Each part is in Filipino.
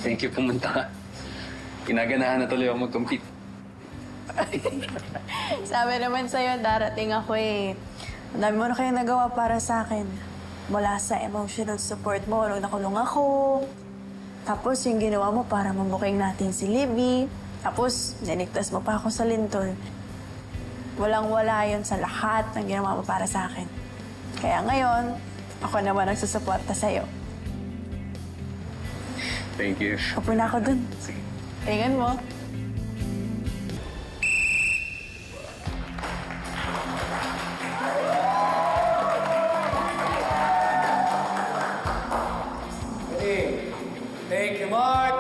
Thank you pumunta. Inaganahan na tuloy ako mag-compete. Sabi naman sa'yo, darating ako eh. Ang dami mo na kayong nagawa para sa akin. Mula sa emotional support mo nung nakulong ako. Tapos yung ginawa mo para mabuking natin si Libby. Tapos niligtas mo pa ako sa lintol. Walang-wala yun sa lahat ng ginawa mo para sa akin. Kaya ngayon, ako naman ang susuporta sa'yo. Thank you. Upo na ako dun. Sige. Tingnan mo. Ready? Take the mark.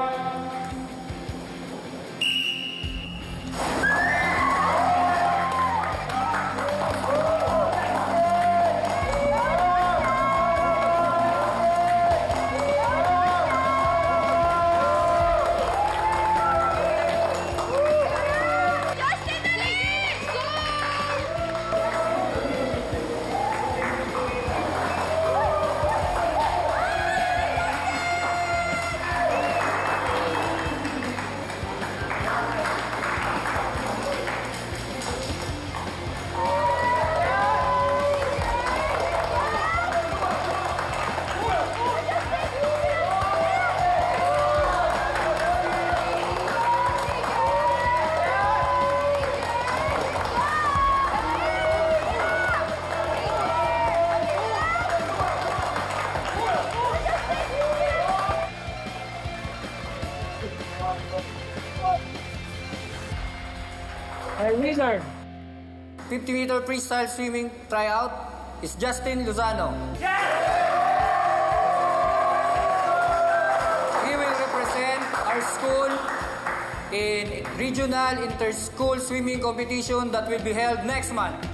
Winner! 50-meter freestyle swimming tryout is Justin Lozano. He will represent our school in regional inter-school swimming competition that will be held next month.